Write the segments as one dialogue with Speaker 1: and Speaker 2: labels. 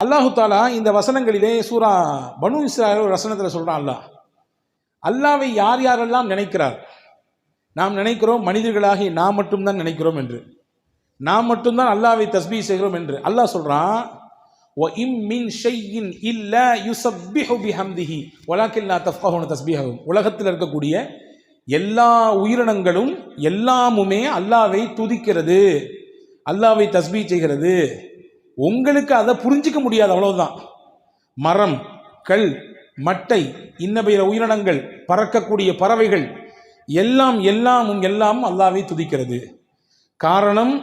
Speaker 1: அல்லாஹு தாலா இந்த வசனங்களிலே சூரா பனு இஸ்ராயீல் ஒரு வசனத்தில் சொல்கிறான், அல்லாவை யார் யாரெல்லாம் நினைக்கிறார், நாம் நினைக்கிறோம் மனிதர்களாகி நாம் மட்டும்தான் நினைக்கிறோம் என்று, நாம் மட்டும்தான் அல்லாவை தஸ்பீஹ் செய்கிறோம் என்று. அல்லாஹ் சொல்கிறான், வ இம் மின் ஷைஇன் இல்லா யுஸப்பிஹு பிஹம்திஹி வலாக்கின் லா தஃப்கஹூன தஸ்பீஹஹும். உலகத்தில் இருக்கக்கூடிய எல்லா உயிரினங்களும் எல்லாமுமே அல்லாவை துதிக்கிறது, அல்லாவை தஸ்பீஹ் செய்கிறது. உங்களுக்கு அதை புரிஞ்சிக்க முடியாது, அவ்வளவுதான். மரம், கல், மட்டை, இன்னபிற உயிரினங்கள், பறக்கக்கூடிய பறவைகள் எல்லாம் அல்லாவை துதிக்கிறது. காரணம்,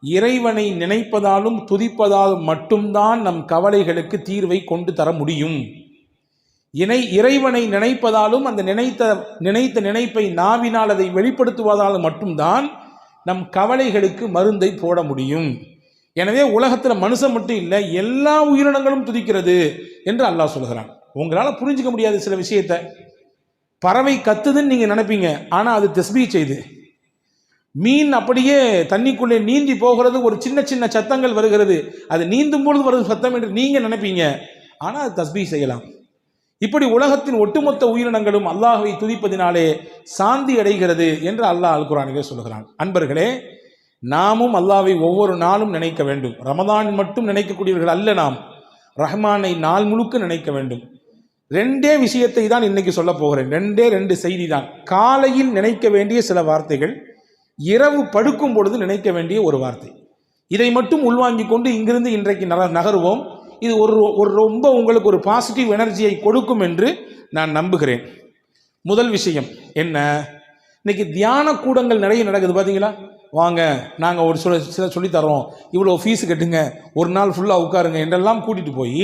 Speaker 1: இறைவனை நினைப்பதாலும் துதிப்பதாலும் மட்டும்தான் நம் கவலைகளுக்கு தீர்வை கொண்டு தர முடியும். இறைவனை நினைப்பதாலும் அந்த நினைத்த நினைப்பை நாவினால் அதை வெளிப்படுத்துவதாலும் மட்டும்தான் நம் கவலைகளுக்கு மருந்தை போட முடியும். எனவே உலகத்தில் மனுஷன் மட்டும் இல்லை, எல்லா உயிரினங்களும் துதிக்கிறது என்று அல்லாஹ் சொல்கிறான். உங்களால் புரிஞ்சிக்க முடியாது சில விஷயத்தை. பறவை கத்துதுன்னு நீங்கள் நினைப்பீங்க, ஆனால் அது தஸ்பீஹ் செய்து. மீன் அப்படியே தண்ணிக்குள்ளே நீந்தி போகிறது, ஒரு சின்ன சின்ன சத்தங்கள் வருகிறது, அது நீந்தும் பொழுது வருது சத்தம் என்று நீங்கள் நினைப்பீங்க, ஆனால் அது தஸ்பீஹ் செய்யலாம். இப்படி உலகத்தின் ஒட்டுமொத்த உயிரினங்களும் அல்லாஹ்வை துதிப்பதினாலே சாந்தி அடைகிறது என்று அல்லாஹ் அல் குர்ஆனிலே சொல்கிறான். அன்பர்களே, நாமும் அல்லாஹ்வை ஒவ்வொரு நாளும் நினைக்க வேண்டும். ரமதான் மட்டும் நினைக்கக்கூடியவர்கள் அல்ல நாம், ரஹ்மானை நாள் முழுக்க நினைக்க வேண்டும். ரெண்டே விஷயத்தை தான் இன்னைக்கு சொல்ல போகிறேன். ரெண்டு செய்தி தான். காலையில் நினைக்க வேண்டிய சில வார்த்தைகள், இரவு படுக்கும் பொழுது நினைக்க வேண்டிய ஒரு வார்த்தை. இதை மட்டும் உள்வாங்கிக் கொண்டு இங்கிருந்து இன்றைக்கு நகருவோம். இது ஒரு ரொம்ப உங்களுக்கு ஒரு பாசிட்டிவ் எனர்ஜியை கொடுக்கும் என்று நான் நம்புகிறேன். முதல் விஷயம் என்ன, இன்னைக்கு தியான கூடங்கள் நிறைய நடக்குது பார்த்தீங்களா? வாங்க, நாங்கள் ஒரு சில சொல்லித்தரோம், இவ்வளோ ஃபீஸு கட்டுங்க, ஒரு நாள் ஃபுல்லாக உட்காருங்க என்றெல்லாம் கூட்டிகிட்டு போய்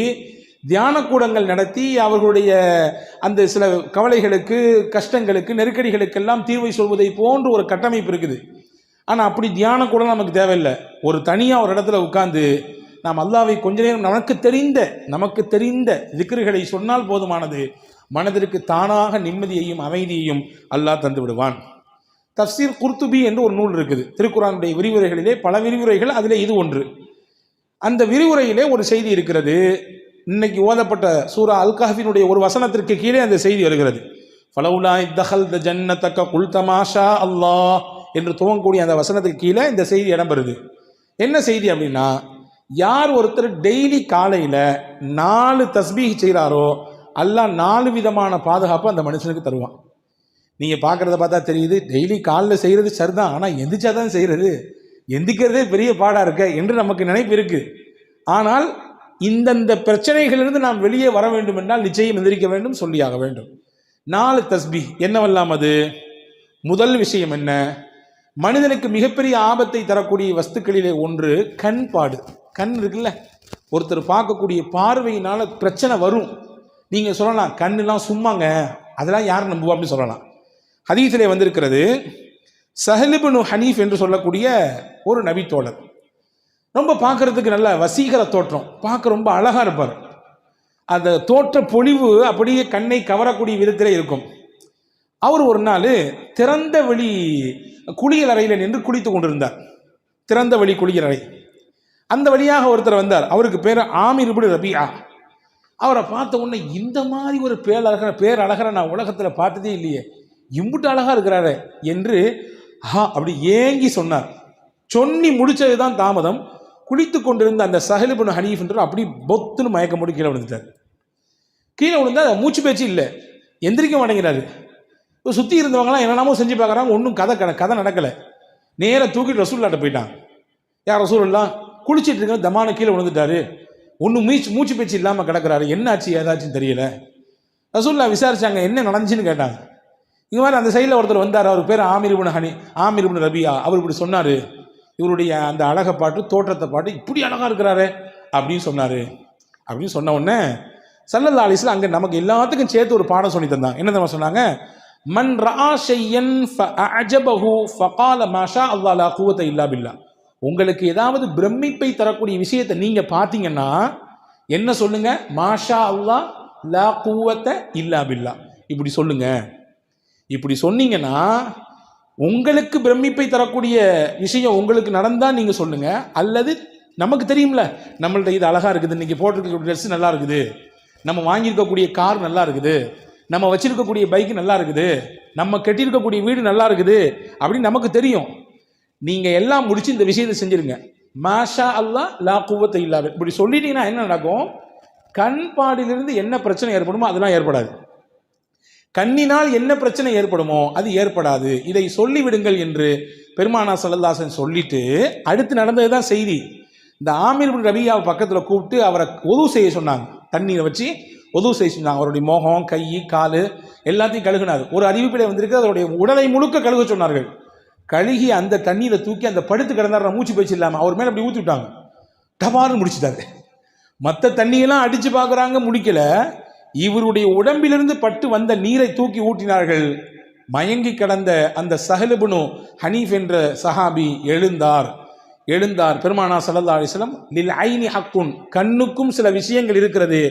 Speaker 1: தியான கூடங்கள் நடத்தி அவர்களுடைய அந்த சில கவலைகளுக்கு, கஷ்டங்களுக்கு, நெருக்கடிகளுக்கெல்லாம் தீர்வை சொல்வதை போன்று ஒரு கட்டமைப்பு இருக்குது. ஆனால் அப்படி தியான கூடம் நமக்கு தேவையில்லை. ஒரு தனியாக ஒரு இடத்துல உட்கார்ந்து நாம் அல்லாஹ்வை கொஞ்ச நேரம் நமக்கு தெரிந்த திக்ருகளை சொன்னால் போதுமானது. மனதிற்கு தானாக நிம்மதியையும் அமைதியையும் அல்லாஹ் தந்து விடுவான். தஃப்சீர் குர்துபி என்று ஒரு நூல் இருக்குது, திருக்குர்ஆனுடைய விரிவுரைகளிலே பல விரிவுரைகள், அதிலே இது ஒன்று. அந்த விரிவுரையிலே ஒரு செய்தி இருக்கிறது. இன்னைக்கு ஓதப்பட்ட சூரா அல் கஹ்ஃபினுடைய ஒரு வசனத்திற்கு கீழே அந்த செய்தி வருகிறது. ஃபலவுலா இத்தஹல்த ஜன்னதக குல்த மாஷா அல்லாஹ் என்று துவங்கக்கூடிய அந்த வசனத்துக்கு கீழே இந்த செய்தி இடம்பெறுது. என்ன செய்தி அப்படின்னா, யார் ஒருத்தர் டெய்லி காலையில் 4 தஸ்பீஹ் செய்கிறாரோ அல்லாஹ் 4 விதமான பாதுகாப்பு அந்த மனுஷனுக்கு தருவான். நீங்கள் பார்க்குறத பார்த்தா தெரியுது, டெய்லி காலில் செய்கிறது சரிதான், ஆனால் எந்திரிச்சா தான் செய்கிறது, எந்திக்கிறதே பெரிய பாடாக இருக்க என்று நமக்கு நினைப்பு இருக்குது. ஆனால் இந்தந்த பிரச்சனைகளிலிருந்து நாம் வெளியே வர வேண்டும் என்றால் நிச்சயம் எந்திரிக்க வேண்டும், சொல்லியாக வேண்டும். 4 தஸ்பீஹ் என்னவெல்லாம் அது? முதல் விஷயம் என்ன, மனிதனுக்கு மிகப்பெரிய ஆபத்தை தரக்கூடிய வஸ்துக்களிலே ஒன்று கண்பாடு. கண் இருக்குல்ல, ஒருத்தர் பார்க்கக்கூடிய பார்வையினால் பிரச்சனை வரும். நீங்கள் சொல்லலாம், கண்ணுலாம் சும்மாங்க, அதெல்லாம் யார் நம்புவா அப்படின்னு சொல்லலாம். ஹதீஸிலே வந்திருக்கிறது, ஸஹல் இப்னு ஹனீஃப் என்று சொல்லக்கூடிய ஒரு நபித்தோழர், ரொம்ப பார்க்கறதுக்கு நல்ல வசீகர தோற்றம், பார்க்க ரொம்ப அழகாக இருப்பார். அந்த தோற்ற பொலிவு அப்படியே கண்ணை கவரக்கூடிய விதத்திலே இருக்கும். அவர் ஒரு நாள் திறந்த வெளி குளியல் அறையில் நின்று குளித்து கொண்டிருந்தார். திறந்த வெளி குளியல் அறை, அந்த வழியாக ஒருத்தர் வந்தார். அவருக்கு பேர் ஆமிர் இப்னு ரபியா. அவரை பார்த்த உடனே, இந்த மாதிரி ஒரு பேரழகரை நான் உலகத்தில் பார்த்ததே இல்லையே, இம்புட்டு அழகா இருக்கிறாரு என்று அப்படி ஏங்கி சொன்னார். சொன்னி முடிச்சது தான் தாமதம். குளித்து கொண்டிருந்த அந்த ஸஹல் இப்னு ஹனீஃப் என்று அப்படி பொத்துன்னு மயக்க முடி கீழே விழுந்துட்டார். கீழே விழுந்தா மூச்சு பேச்சு இல்லை, எந்திரிக்க மாட்டேங்கிறாரு. சுற்றி இருந்தவங்களாம் என்னென்னமோ செஞ்சு பார்க்குறாங்க, ஒன்றும் கதை நடக்கலை. நேராக தூக்கிட்டு ரசூலுல்லாஹ்ட்ட போயிட்டான். யார் ரசூலுல்லாஹ், குளிச்சுட்டு இருக்க தமான கீழே விழுந்துட்டாரு, ஒன்றும் மூச்சு பேச்சு இல்லாமல் கிடக்கிறாரு, என்ன ஆச்சு ஏதாச்சுன்னு தெரியல. ரசூலுல்லாஹ் விசாரிச்சாங்க, என்ன நடந்துச்சுன்னு கேட்டாங்க. இது மாதிரி அந்த சைடில் ஒருத்தர் வந்தார், அவர் பேர் ஆமிர் இப்னு ரபியா. அவர் இப்படி சொன்னார், இவருடைய அந்த அழகை பாட்டு, தோற்றத்தை பாட்டு, இப்படி அழகாக இருக்கிறாரு அப்படின்னு சொன்னார். அப்படின்னு சொன்ன உடனே ஸல்லல்லாஹு அலைஹி வஸல்லம் அங்கே நமக்கு எல்லாத்துக்கும் சேர்த்து ஒரு பாடம் சொல்லி தந்தாங்க. என்ன தெரியுமா சொன்னாங்க, மன் ரஆ ஷையன் ஃபஅஜபஹு ஃபகால மாஷா அல்லாஹ் லா குவத இல்லா பில்லாஹ். உங்களுக்கு ஏதாவது பிரமிப்பை தரக்கூடிய விஷயத்தை நீங்கள் பார்த்தீங்கன்னா என்ன சொல்லுங்க, மாஷா அல்லாஹ் லா குவத இல்லா பில்லாஹ், இப்படி சொல்லுங்க. இப்படி சொன்னீங்கன்னா உங்களுக்கு பிரமிப்பை தரக்கூடிய விஷயம் உங்களுக்கு நடந்தால் நீங்கள் சொல்லுங்க, அல்லது நமக்கு தெரியும்ல, நம்மள்ட்ட இது அழகாக இருக்குது, இன்றைக்கி போட்டிருக்கக்கூடிய ட்ரெஸ் நல்லா இருக்குது, நம்ம வாங்கியிருக்கக்கூடிய கார் நல்லா இருக்குது, நம்ம வச்சிருக்கக்கூடிய பைக்கு நல்லா இருக்குது, நம்ம கட்டியிருக்கக்கூடிய வீடு நல்லா இருக்குது அப்படின்னு நமக்கு தெரியும். நீங்கள் எல்லாம் முடிச்சு இந்த விஷயத்தை செஞ்சுருங்க. மாஷா அல்லாஹ் லா குவத்த இல்லா பில்லா இப்படி சொல்லிட்டீங்கன்னா என்ன நடக்கும்? கண் பாடிலிருந்து என்ன பிரச்சனை ஏற்படுமோ அதெல்லாம் ஏற்படாது. கண்ணினால் என்ன பிரச்சனை ஏற்படுமோ அது ஏற்படாது. இதை சொல்லிவிடுங்கள் என்று பெருமானா ஸல்லல்லாஹு அலைஹி வஸல்லம் சொல்லிட்டு அடுத்து நடந்தது தான் செய்தி. இந்த ஆமீர் பின் ரபியாவை பக்கத்தில் கூப்பிட்டு அவரை ஒது செய்ய சொன்னாங்க. தண்ணீரை வச்சு ஒது செய்ய சொன்னாங்க. அவருடைய முகம், கை, கால் எல்லாத்தையும் கழுகுனார். ஒரு அறிவிப்பில் வந்திருக்கு, அவருடைய உடலை முழுக்க கழுக சொன்னார்கள். கழுகி அந்த தண்ணீரை தூக்கி அந்த படுத்து கிடந்தார், மூச்சு பேச்சு இல்லாமல் அவர் மேலே அப்படி ஊற்றி விட்டாங்க. டபார்னு முடிச்சுட்டாரு. மற்ற தண்ணியெல்லாம் அடித்து பார்க்குறாங்க, முடிக்கல. இவருடைய உடம்பிலிருந்து பட்டு வந்த நீரை தூக்கி ஊற்றினார்கள். மயங்கி கிடந்த அந்த ஸஹல் இப்னு ஹனீஃப் என்ற சஹாபி எழுந்தார். பெருமானா ஸல்லல்லாஹு அலைஹி வஸல்லம் லில் ஐனி ஹக்குன், கண்ணுக்கும் சில விஷயங்கள் இருக்கிறது,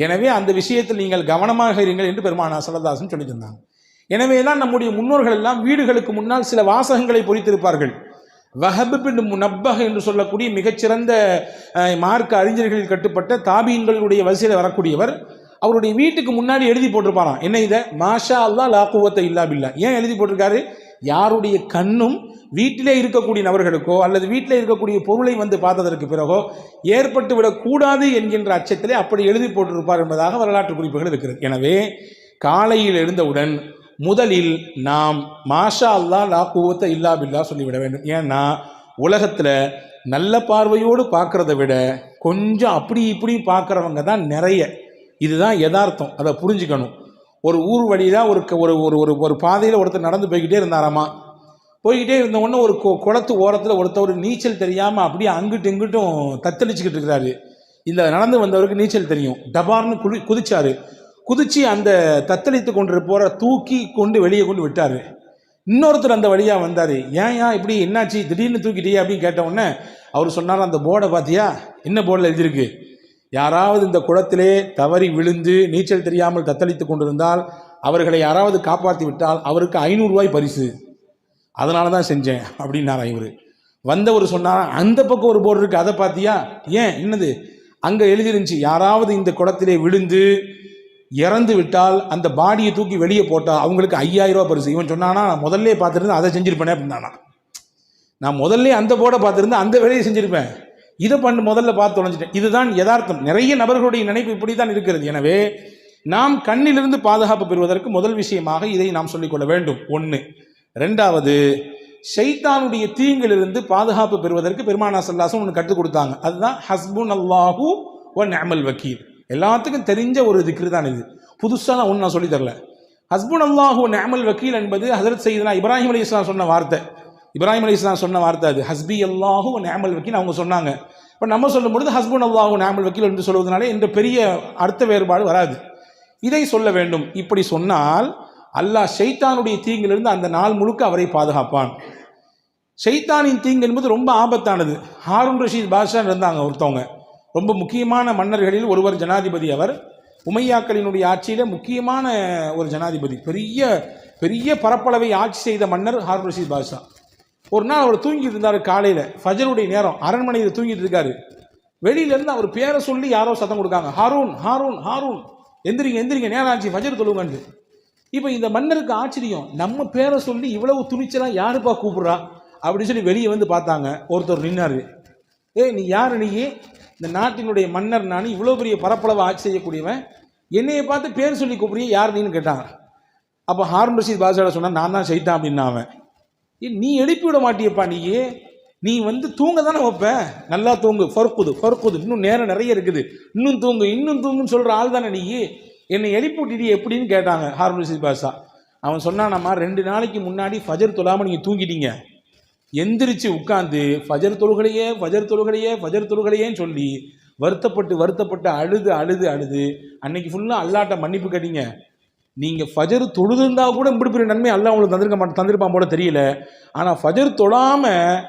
Speaker 1: எனவே அந்த விஷயத்தில் நீங்கள் கவனமாக இருங்கள் என்று பெருமானா ஸல்லல்லாஹு அலைஹி வஸல்லம் சொல்லி தந்தாங்க. எனவே தான் நம்முடைய முன்னோர்கள் எல்லாம் வீடுகளுக்கு முன்னால் சில வாசகங்களை பொறித்திருப்பார்கள். வஹப் பின் முனப்பஹ் என்று சொல்லக்கூடிய மிகச்சிறந்த மார்க்க அறிஞர்களில் கட்டுப்பட்ட தாபீன்களுடைய வரிசையில் வரக்கூடியவர், அவருடைய வீட்டுக்கு முன்னாடி எழுதி போட்டிருப்பாராம். என்ன இதை? மாஷா அல்லாஹ் லா குவத்த இல்லா பில்லா. ஏன் எழுதி போட்டிருக்காரு? யாருடைய கண்ணும் வீட்டிலே இருக்கக்கூடிய நபர்களுக்கோ அல்லது வீட்டிலே இருக்கக்கூடிய பொருளை வந்து பார்த்ததற்கு பிறகோ ஏற்பட்டு விடக்கூடாது என்கின்ற அச்சத்திலே அப்படி எழுதி போட்டிருப்பார் என்பதாக வரலாற்று குறிப்புகள் இருக்கிறது. எனவே காலையில் எழுந்தவுடன் முதலில் நாம் மாஷா அல்லாஹ் லா குவத்த இல்லா பில்லா சொல்லிவிட வேண்டும். ஏன்னா உலகத்தில் நல்ல பார்வையோடு பார்க்குறத விட கொஞ்சம் அப்படி இப்படி பார்க்குறவங்க தான் நிறைய. இதுதான் யதார்த்தம், அதை புரிஞ்சுக்கணும். ஒரு ஊர் வழியில் ஒரு பாதையில் ஒருத்தர் நடந்து போய்கிட்டே இருந்தாராமா. போய்கிட்டே இருந்தவொடனே ஒரு குளத்து ஓரத்தில் ஒருத்தர் நீச்சல் தெரியாமல் அப்படியே அங்கிட்டு இங்கிட்டும் தத்தளிச்சுக்கிட்டு இருக்கிறாரு. இந்த நடந்து வந்தவருக்கு நீச்சல் தெரியும். டபார்னு குதிச்சாரு. குதிச்சு அந்த தத்தளித்து கொண்டு போகிற தூக்கி கொண்டு வெளியே கொண்டு விட்டார். இன்னொருத்தர் அந்த வழியாக வந்தார். ஏன் இப்படி என்னாச்சு, திடீர்னு தூக்கிட்டியே அப்படின்னு கேட்டவுடனே அவர் சொன்னார், அந்த போர்டை பார்த்தியா, என்ன போர்டில் எழுதியிருக்கு? யாராவது இந்த குளத்திலே தவறி விழுந்து நீச்சல் தெரியாமல் தத்தளித்து கொண்டிருந்தால் அவர்களை யாராவது காப்பாற்றி விட்டால் அவருக்கு 500 ரூபாய் பரிசு, அதனால தான் செஞ்சேன் அப்படின்னாரா. இவர் வந்தவர் சொன்னார், அந்த பக்கம் ஒரு போர்டு இருக்குது, அதை பார்த்தியா? ஏன், என்னது? அங்கே எழுதிருந்துச்சு, யாராவது இந்த குளத்திலே விழுந்து இறந்து விட்டால் அந்த பாடியை தூக்கி வெளியே போட்டால் அவங்களுக்கு 5000 ரூபாய் பரிசு. இவன் சொன்னானா, நான் முதல்ல பார்த்துருந்தேன், அதை செஞ்சுருப்பேனே அப்படின்னானா. நான் முதல்ல அந்த போர்டை பார்த்துருந்தேன், அந்த வேலையை செஞ்சுருப்பேன், இதை முதல்ல பார்த்து தொலைஞ்சிட்டேன். இதுதான் யதார்த்தம். நிறைய நபர்களுடைய நினைப்பு இப்படி தான் இருக்கிறது. எனவே நாம் கண்ணிலிருந்து பாதுகாப்பு பெறுவதற்கு முதல் விஷயமாக இதை நாம் சொல்லிக்கொள்ள வேண்டும். 1. 2வது, ஷைத்தானுடைய தீங்கிலிருந்து பாதுகாப்பு பெறுவதற்கு பெருமானா ஸல்லல்லாஹு அலைஹி வஸல்லம் ஒன்று கற்றுக் கொடுத்தாங்க. அதுதான் ஹஸ்புன் அல்லாஹு வ நிஅமல் வக்கீல். எல்லாத்துக்கும் தெரிஞ்ச ஒரு திக்ர் தான் இது. புதுசாக ஒன்று நான் சொல்லி தரல. ஹஸ்புன் அல்லாஹு வ நிஅமல் வக்கீல் என்பது ஹஸரத் சையதுனா இப்ராஹிம் அலைஹிஸ்ஸலாம் சொன்ன வார்த்தை. இப்ராஹிம் அலைஹிஸ்ஸலாம் சொன்ன வார்த்தை அது. ஹஸ்பி அல்லாஹு வ நிஅமல் வக்கீல் அவங்க சொன்னாங்க. இப்போ நம்ம சொல்லும் பொழுது ஹஸ்புன் அல்லாஹு வ நிஅமல் வக்கீல் என்று சொல்வதனாலே என்ற பெரிய அர்த்த வேறுபாடு வராது. இதை சொல்ல வேண்டும். இப்படி சொன்னால் அல்லாஹ் ஷைத்தானுடைய தீங்கிலிருந்து அந்த நாள் முழுக்க அவரை பாதுகாப்பான். ஷைத்தானின் தீங்கு என்பது ரொம்ப ஆபத்தானது. ஹாரூன் ரஷீத் பாஷா இருந்தாங்க ஒருத்தவங்க, ரொம்ப முக்கியமான மன்னர்களில் ஒருவர், ஜனாதிபதி. அவர் உமையாக்களினுடைய ஆட்சியில் முக்கியமான ஒரு ஜனாதிபதி, பெரிய பெரிய பரப்பளவை ஆட்சி செய்த மன்னர் ஹாரூன் ரஷீத் பாஷா. ஒரு நாள் அவர் தூங்கிட்டு இருந்தார். காலையில் ஃபஜருடைய நேரம், அரண்மனையில் தூங்கிட்டு இருக்காரு. வெளியிலேருந்து அவர் பேரை சொல்லி யாரோ சத்தம் கொடுக்காங்க, ஹாரூன் ஹாரூன் ஹாரூன், எந்திரிங்க எந்திரிங்க, நேரம் ஆச்சு, ஃபஜர் தொழுங்கன்னு. இப்போ இந்த மன்னருக்கு ஆச்சரியம், நம்ம பேரை சொல்லி இவ்வளவு துணிச்சலாம் யாருப்பா கூப்பிட்றா அப்படின்னு சொல்லி வெளியே வந்து பார்த்தாங்க. ஒருத்தர் நின்னார். நீ யார்? நீ இந்த நாட்டினுடைய மன்னர், நான் இவ்வளோ பெரிய பரப்பளவை ஆட்சி செய்யக்கூடியவன், என்னையை பார்த்து பேர் சொல்லி கூப்பிடுறிய, யார் நீன்னு கேட்டாங்க. அப்போ ஹாரூன் ரஷீத் பாஷா சொன்னால், நான் தான் ஷைத்தான் அப்படின்னா. அவன், நீ எழுப்பி விட மாட்டியப்பா, நீ வந்து தூங்க தானே வைப்ப, நல்லா தூங்கு, ஃபர்குது, இன்னும் நேரம் நிறைய இருக்குது, இன்னும் தூங்குன்னு சொல்கிற ஆள் தானே நீ, என்னை எழுப்பி விட்டுடி எப்படின்னு கேட்டாங்க ஹாரூன் ரஷீத் பாஷா. அவன் சொன்னான், நம்ம 2 நாளைக்கு முன்னாடி ஃபஜர் தொழாமல் நீங்கள் தூங்கிட்டீங்க, எந்திரிச்சு உட்காந்து ஃபஜர் தொழுகலையேன்னு சொல்லி வருத்தப்பட்டு அழுது அன்னைக்கு ஃபுல்லாக அல்லாட்ட மன்னிப்பு கேட்டீங்க. நீங்கள் ஃபஜர் தொழுதுருந்தா கூட இப்படி பெரிய நன்மை அல்லாஹ் உங்களுக்கு தந்திருப்பான் போல தெரியல. ஆனால் ஃபஜர் தொழாமல்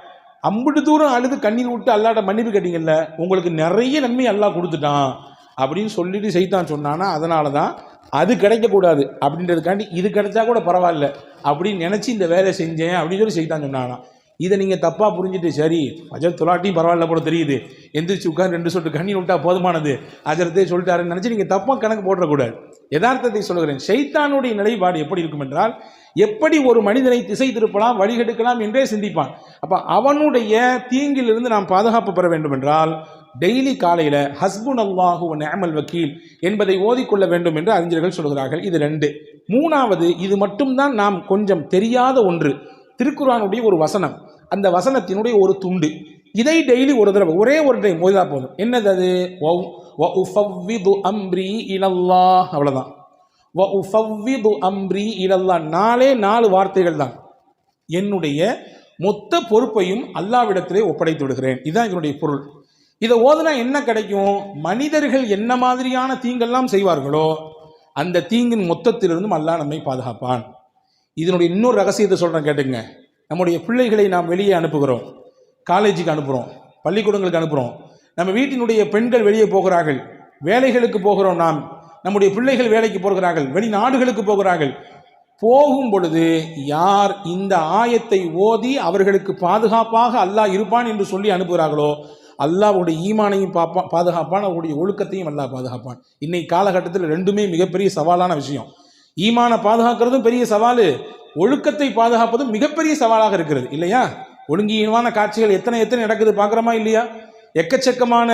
Speaker 1: அம்பிட்டு தூரம் அழுது கண்ணீர் விட்டு அல்லாட்ட மன்னிப்பு கேட்டீங்கல்ல, உங்களுக்கு நிறைய நன்மை அல்லாஹ் கொடுத்துட்டான் அப்படின்னு சொல்லிட்டு சைத்தான் சொன்னானா. அதனால தான் அது கிடைக்கக்கூடாது அப்படின்றதுக்காண்டி இது கிடைச்சா கூட பரவாயில்ல அப்படின்னு நினச்சி இந்த வேலை செஞ்சேன் அப்படின்னு சொல்லி சைத்தான் சொன்னானா. இதை நீங்கள் தப்பாக புரிஞ்சுட்டு சரி ஃபஜர் தொலாட்டியும் பரவாயில்ல போல தெரியுது, எந்திரிச்சு உட்காந்து 2 சொட்டு கண்ணி விட்டா போதுமானது அஜரத்தே சொல்லிட்டாருன்னு நினச்சி நீங்கள் தப்பாக கணக்கு போடக்கூடாது. யதார்த்தத்தை சொல்கிறேன். ஷைத்தானுடைய நிலைப்பாடு எப்படி இருக்கும் என்றால், எப்படி ஒரு மனிதனை திசை திருப்பலாம் வழிகெடுக்கலாம் என்றே சிந்திப்பான். அப்போ அவனுடைய தீங்கிலிருந்து நாம் பாதுகாப்பு பெற வேண்டும் என்றால் டெய்லி காலையில் ஹஸ்புன் அல்லாஹு வ நிஅமல் வக்கீல் என்பதை ஓதிக்கொள்ள வேண்டும் என்று அறிஞர்கள் சொல்கிறார்கள். இது 2. 3வது, இது மட்டும்தான் நாம் கொஞ்சம் தெரியாத ஒன்று, திருக்குர்ஆனுடைய ஒரு வசனம், அந்த வசனத்தினுடைய ஒரு துண்டு. இதை டெய்லி ஒரு தடவை ஒரே ஒரு டைம் ஓதினா போதும். என்னது அது? வ உஃபவ்விது அம்ரி இலல்லாஹ். அவ்வளோதான். வ உஃபவ்விது அம்ரி இலல்லாஹ். 4 வார்த்தைகள் தான். என்னுடைய மொத்த பொறுப்பையும் அல்லாஹ்விடத்திலே ஒப்படைத்து விடுகிறேன். இதுதான் இதனுடைய பொருள். இதை ஓதுனா என்ன கிடைக்கும்? மனிதர்கள் என்ன மாதிரியான தீங்கெல்லாம் செய்வார்களோ அந்த தீங்கின் மொத்தத்திலிருந்தும் அல்லாஹ் நம்மை பாதுகாப்பான். இதனுடைய இன்னொரு ரகசியத்தை சொல்கிறேன் கேட்டுங்க. நம்முடைய பிள்ளைகளை நாம் வெளியே அனுப்புகிறோம், காலேஜுக்கு அனுப்புகிறோம், பள்ளிக்கூடங்களுக்கு அனுப்புகிறோம். நம்ம வீட்டினுடைய பெண்கள் வெளியே போகிறார்கள், வேலைகளுக்கு போகிறோம். நம்முடைய பிள்ளைகள் வேலைக்கு போகிறார்கள், வெளிநாடுகளுக்கு போகிறார்கள். போகும் பொழுது யார் இந்த ஆயத்தை ஓதி அவர்களுக்கு பாதுகாப்பாக அல்லாஹ் இருப்பான் என்று சொல்லி அனுப்புகிறார்களோ அல்லாஹ்வுடைய ஈமானையும் பாதுகாப்பான், அவருடைய ஒழுக்கத்தையும் அல்லாஹ் பாதுகாப்பான். இன்னைக்கு காலகட்டத்தில் 2மே மிகப்பெரிய சவாலான விஷயம். ஈமானை பாதுகாக்கிறதும் பெரிய சவால், ஒழுக்கத்தை பாதுகாப்பதும் மிகப்பெரிய சவாலாக இருக்கிறது இல்லையா? ஒழுங்கீனமான காட்சிகள் எத்தனை நடக்குது பார்க்குறோமா இல்லையா? எக்கச்சக்கமான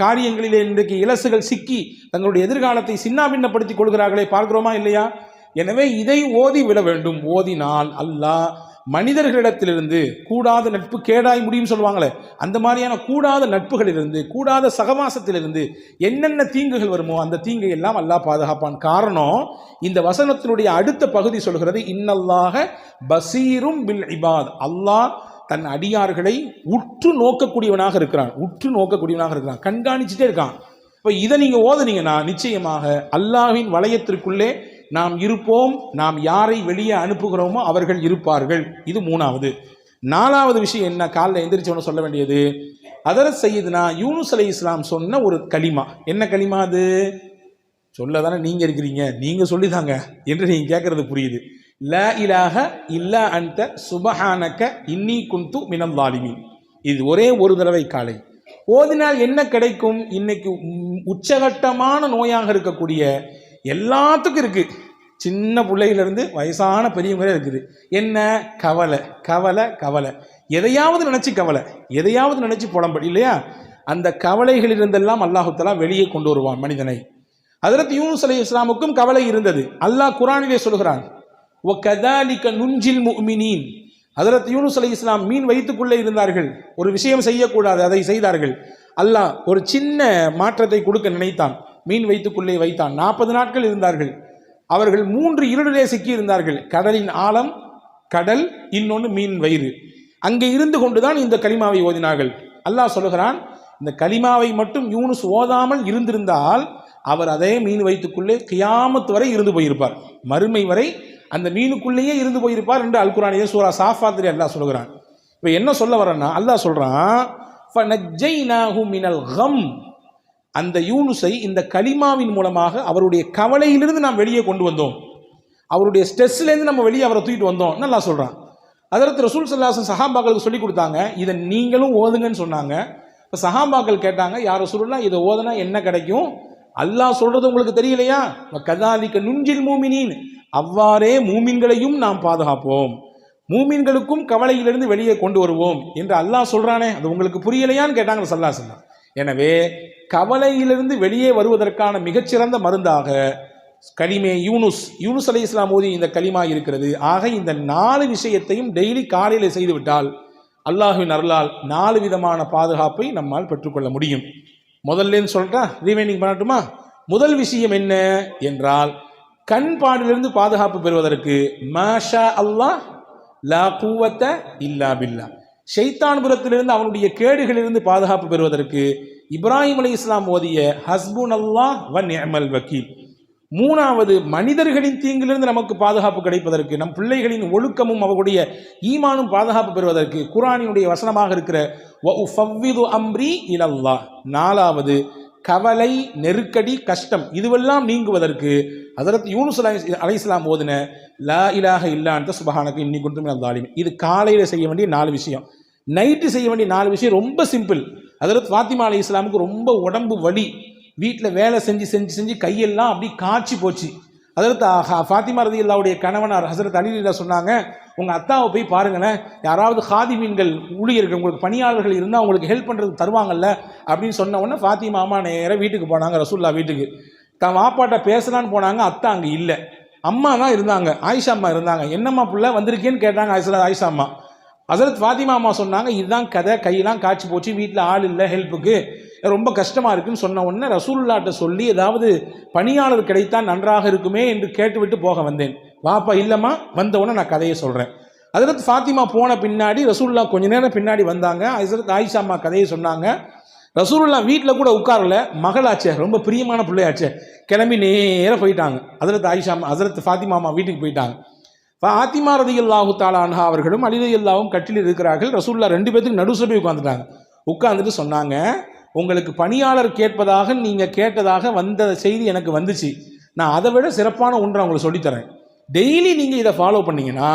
Speaker 1: காரியங்களிலே இன்றைக்கு இலசுகள் சிக்கி தங்களுடைய எதிர்காலத்தை சின்னாபின்னப்படுத்திக் கொள்கிறார்களே, பார்க்கிறோமா இல்லையா? எனவே இதை ஓதி விட வேண்டும். ஓதினால் அல்லாஹ் மனிதர்களிடத்திலிருந்து கூடாத நட்பு கேடாய் முடியும் சொல்லுவாங்களே, அந்த மாதிரியான கூடாத நட்புகளிலிருந்து, கூடாத சகவாசத்திலிருந்து என்னென்ன தீங்குகள் வருமோ அந்த தீங்கை எல்லாம் அல்லாஹ் பாதுகாப்பான். காரணம், இந்த வசனத்தினுடைய அடுத்த பகுதி சொல்கிறது, இன்னல்லாஹ பசீரும் பில் இபாத். அல்லாஹ் தன் அடியார்களை உற்று நோக்கக்கூடியவனாக இருக்கிறான், கண்காணிச்சுட்டே இருக்கான். இப்போ இதை நீங்கள் ஓதுனீங்கன்னா நிச்சயமாக அல்லாஹ்வின் வளையத்திற்குள்ளே நாம் இருப்போம். நாம் யாரை வெளியே அனுப்புகிறோமோ அவர்கள் இருப்பார்கள். இது 3வது. 4வது விஷயம் என்ன? காலைல எந்திரிச்சவன சொல்ல வேண்டியது, ஹதரத் சையதுனா யூனுஸ் அலைஹிஸ்ஸலாம் சொன்ன ஒரு கலிமா. என்ன கலிமா அது? சொல்ல தானே நீங்கள் இருக்கிறீங்க, நீங்கள் சொல்லிதாங்க என்று நீங்கள் கேட்கறது புரியுது. லா இலாஹ இல்லா அன்த சுபஹானக இன்னி குன்து மினல் ஸாலிமீன். இது ஒரே ஒரு தடவை காலை ஓதினால் என்ன கிடைக்கும்? இன்னைக்கு உச்சகட்டமான நோயாக இருக்கக்கூடிய எல்லாத்துக்கும் இருக்கு, சின்ன பிள்ளையிலிருந்து வயசான பெரியவங்களே இருக்குது. என்ன? கவலை கவலை கவலை, எதையாவது நினைச்சு கவலை, எதையாவது நினைச்சு புலம்பல் இல்லையா? அந்த கவலைகளிலிருந்தெல்லாம் அல்லாஹு தஆலா வெளியே கொண்டு வருவான் மனிதனை. ஹஜ்ரத் யூனுஸ் அலைஹிஸ்ஸலாமுக்கும் கவலை இருந்தது. அல்லாஹ் குர்ஆனிலே சொல்கிறான், வ கதாலிக நுஞ்சில் முஃமினீன். ஹஜ்ரத் யூனுஸ் அலைஹிஸ்ஸலாம் மீன் வயிற்றுக்குள்ளே இருந்தார்கள், ஒரு விஷயம் செய்யக்கூடாது, அதை செய்தார்கள். அல்லாஹ் ஒரு சின்ன மாற்றத்தை கொடுக்க நினைத்தான், மீன் வயிற்றுக்குள்ளே வைத்தான். 40 நாட்கள் இருந்தார்கள். அவர்கள் 3 இருளிலே சிக்கி இருந்தார்கள். கடலின் ஆழம், கடல், இன்னொன்று மீன் வயிறு. அங்கே இருந்து கொண்டுதான் இந்த கலிமாவை ஓதினார்கள். அல்லாஹ் சொல்லுகிறான், இந்த கலிமாவை மட்டும் யூனுஸ் ஓதாமல் இருந்திருந்தால் அவர் அதே மீன் வயிற்றுக்குள்ளே கியாமத் வரை இருந்து போயிருப்பார், மறுமை வரை அந்த மீனுக்குள்ளேயே இருந்து போயிருப்பார் என்று அல் குர்ஆனிலே சூரா சாஃபாத்திலே அல்லாஹ் சொல்லுகிறான். இப்போ என்ன சொல்ல வரேன்னா, அல்லாஹ் சொல்றான், ஃபனஜ்ஜைனாஹு மினல் கம். அந்த யூனுஸை இந்த கலிமாவின் மூலமாக அவருடைய கவலையிலிருந்து நாம் வெளியே கொண்டு வந்தோம், அவருடைய ஸ்ட்ரெஸ்லேருந்து நம்ம வெளியே அவரை தூக்கிட்டு வந்தோம். நல்லா சொல்கிறான். அதற்கு ரசூல் ஸல்லல்லாஹு அலைஹி வஸல்லம் சஹாபாக்களுக்கு சொல்லி கொடுத்தாங்க, இதை நீங்களும் ஓதுங்கன்னு சொன்னாங்க. இப்போ சஹாபாக்கள் கேட்டாங்க, யார் ரசூலுல்லாஹ் இதை ஓதுனா என்ன கிடைக்கும்? அல்லாஹ் சொல்றது உங்களுக்கு தெரியலையா? கதாலிக நுஞ்சில் மூமினீன், அவ்வாறே மூமின்களையும் நாம் பாதுகாப்போம், மூமின்களுக்கும் கவலையிலிருந்து வெளியே கொண்டு வருவோம் என்று அல்லாஹ் சொல்றானே, அது உங்களுக்கு புரியலையான்னு கேட்டாங்க ஸல்லல்லாஹு அலைஹி வஸல்லம். எனவே கவலையிலிருந்து வெளியே வருவதற்கான மிகச்சிறந்த மருந்தாக கலிமே யூனுஸ் அலைஹிஸ்ஸலாம் ஓதி இந்த கலிமா இருக்கிறது. ஆக இந்த 4 விஷயத்தையும் டெய்லி காலையில் செய்துவிட்டால் அல்லாஹ்வின் அருளால் 4 விதமான பாதுகாப்பை நம்மால் பெற்றுக்கொள்ள முடியும். முதல்ல சொல்றா, ரீவைண்டிங் பண்ணட்டுமா? முதல் விஷயம் என்ன என்றால், கண் பாடிலிருந்து பாதுகாப்பு பெறுவதற்கு மாஷா அல்லாஹ் லா குவத்த இல்லா பில்லாஹ், ஷைத்தான் புறத்திலிருந்து அவனுடைய கேடுகளிலிருந்து பாதுகாப்பு பெறுவதற்கு இப்ராஹிம் அலைஹிஸ்ஸலாம் ஓதிய ஹஸ்புன் அல்லாஹ் வ நிஅமல் வக்கீல். 3வது, மனிதர்களின் தீங்கிலிருந்து நமக்கு பாதுகாப்பு கிடைப்பதற்கு, நம் பிள்ளைகளின் ஒழுக்கமும் அவர்களுடைய ஈமானும் பாதுகாப்பு பெறுவதற்கு குர்ஆனினுடைய வசனமாக இருக்கிற வ உஃபவ்விது அம்ரி இலல்லாஹ். 4வது, கவலை, நெருக்கடி, கஷ்டம் இதுவெல்லாம் நீங்குவதற்கு ஹஜ்ரத் யூனுஸ் அலைஹிஸ்ஸலாம் ஓதுன லா இலாஹ இல்லா அன்த சுப்ஹானக இன்னி குன்து மினல் ஸாலிமீன். இது காலையில் செய்ய வேண்டிய 4 விஷயம். நைட்டு செய்ய வேண்டிய 4 விஷயம் ரொம்ப சிம்பிள். ஹஜ்ரத் ஃபாத்திமா அலைஹிஸ்ஸலாமுக்கு ரொம்ப உடம்பு வலி, வீட்டில் வேலை செஞ்சு செஞ்சு செஞ்சு கையெல்லாம் அப்படி காய்ச்சி போச்சு. ஹஜ்ரத் ஃபாத்திமா ரலியல்லாஹுடைய கணவனார் ஹஜ்ரத் அலி ரலியல்லாஹு சொன்னாங்க, உங்கள் அத்தாவை போய் பாருங்களேன், யாராவது ஹாதிமீன்கள் ஊழியர்கள் உங்களுக்கு பணியாளர்கள் இருந்தால் உங்களுக்கு ஹெல்ப் பண்ணுறதுக்கு தருவாங்கல்ல அப்படின்னு சொன்ன உடனே ஃபாத்திமா அம்மா நேராக வீட்டுக்கு போனாங்க, ரசூல்லா வீட்டுக்கு. தான் வாப்பாட்ட பேசலான்னு போனாங்க, அத்தா அங்கே இல்லை, அம்மா தான் இருந்தாங்க, ஆயிஷா அம்மா இருந்தாங்க. என்னம்மா பிள்ளை வந்திருக்கேன்னு கேட்டாங்க ஆயிஷா அம்மா. ஹஜ்ரத் ஃபாத்திமா அம்மா சொன்னாங்க, இதுதான் கதை, கையெல்லாம் காய்ச்சி போச்சு, வீட்டில் ஆள் இல்லை ஹெல்ப்புக்கு, ரொம்ப கஷ்டமாக இருக்குன்னு சொன்ன உடனே ரசூலுல்லாஹ்ட்ட சொல்லி ஏதாவது பணியாளர் கிடைத்தால் நன்றாக இருக்குமே என்று கேட்டுவிட்டு போக வந்தேன். வாப்பா இல்லைம்மா, வந்த உடனே நான் கதையை சொல்கிறேன். ஹஜ்ரத் ஃபாத்திமா போன பின்னாடி ரசூலுல்லாஹ் கொஞ்ச நேரம் பின்னாடி வந்தாங்க. ஹஜ்ரத் ஆயிஷா அம்மா கதையை சொன்னாங்க. ரசூலுல்லாஹ் வீட்டில் கூட உட்காரல, மகளாச்சே, ரொம்ப பிரியமான பிள்ளையாச்சே, கிளம்பி நேராக போயிட்டாங்க. ஹஜ்ரத் ஃபாத்திமா அம்மா வீட்டுக்கு போயிட்டாங்க. ஃபாத்திமா ரலியல்லாஹு தஆலா அன்ஹா அவர்களும் அலி ரலியல்லாஹும் கட்டில் இருக்கிறார்கள். ரசூலுல்லாஹ் 2 பேத்துக்கு நடுசுல போய் உட்காந்துட்டாங்க. உட்காந்துட்டு சொன்னாங்க, உங்களுக்கு பணியாளர் கேட்பதாக நீங்கள் கேட்டதாக வந்த செய்தி எனக்கு வந்துச்சு, நான் அதை விட சிறப்பான ஒன்றை உங்களுக்கு சொல்லித்தரேன். டெய்லி நீங்கள் இதை ஃபாலோ பண்ணீங்கன்னா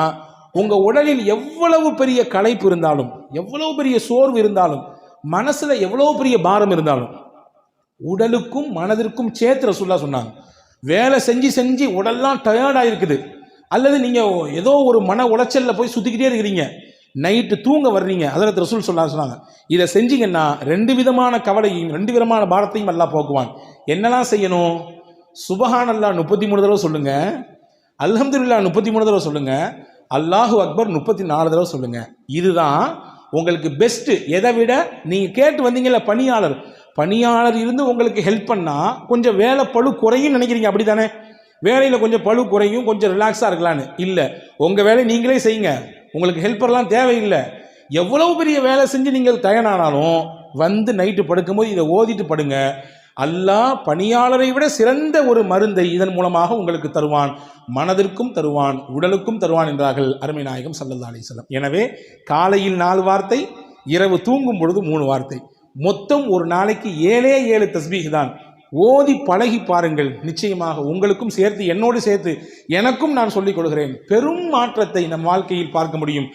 Speaker 1: உங்கள் உடலில் எவ்வளவு பெரிய களைப்பு இருந்தாலும், எவ்வளவு பெரிய சோர்வு இருந்தாலும், மனசில் எவ்வளவு பெரிய பாரம் இருந்தாலும், உடலுக்கும் மனதிற்கும் சேர்த்து ரசூலுல்லாஹ் சொன்னாங்க. வேலை செஞ்சு செஞ்சு உடல்லாம் டயர்டாக இருக்குது, அல்லது நீங்கள் ஏதோ ஒரு மன உளைச்சலில் போய் சுற்றிக்கிட்டே இருக்கிறீங்க, நைட்டு தூங்க வர்றீங்க, ஹஜ்ரத் ரசூல் சொன்னாங்க, இதை செஞ்சீங்கன்னா 2 விதமான கவலையும் 2 விதமான பாரத்தையும் அல்லாஹ் போக்குவான். என்னெல்லாம் செய்யணும்? சுபஹானல்லாஹ் 33 தடவை சொல்லுங்க, அல்ஹம்துலில்லாஹ் 33 தடவை சொல்லுங்க, அல்லாஹு அக்பர் 34 தடவை சொல்லுங்க. இதுதான் உங்களுக்கு பெஸ்ட். எதை விட நீங்கள் கேட்டு வந்தீங்கல்ல பணியாளர் இருந்து உங்களுக்கு ஹெல்ப் பண்ணால் கொஞ்சம் வேலை பளு குறையும் நினைக்கிறீங்க, அப்படி தானே? வேலையில் கொஞ்சம் பளு குறையும், கொஞ்சம் ரிலாக்ஸாக இருக்கலான்னு. இல்லை, உங்கள் வேலையை நீங்களே செய்யுங்க, உங்களுக்கு ஹெல்ப்பர்லாம் தேவையில்லை. எவ்வளவு பெரிய வேலை செஞ்சு நீங்கள் தயாரானாலும் வந்து நைட்டு படுக்கும்போது இதை ஓதிட்டு படுங்க. அல்லாஹ் பணியாளரை விட சிறந்த ஒரு மருந்தை இதன் மூலமாக உங்களுக்கு தருவான், மனதிற்கும் தருவான், உடலுக்கும் தருவான் என்றார்கள் அருமை நாயகம் ஸல்லல்லாஹு அலைஹி வஸல்லம். எனவே காலையில் 4 வார்த்தை, இரவு தூங்கும் பொழுது 3 வார்த்தை, மொத்தம் ஒரு நாளைக்கு 7 தஸ்பீஹ் தான். ஓதி பழகி பாருங்கள், நிச்சயமாக உங்களுக்கும் சேர்த்து என்னோடு சேர்த்து எனக்கும் நான் சொல்லிக் கொடுக்கிறேன், பெரும் மாற்றத்தை நம் வாழ்க்கையில் பார்க்க முடியும்.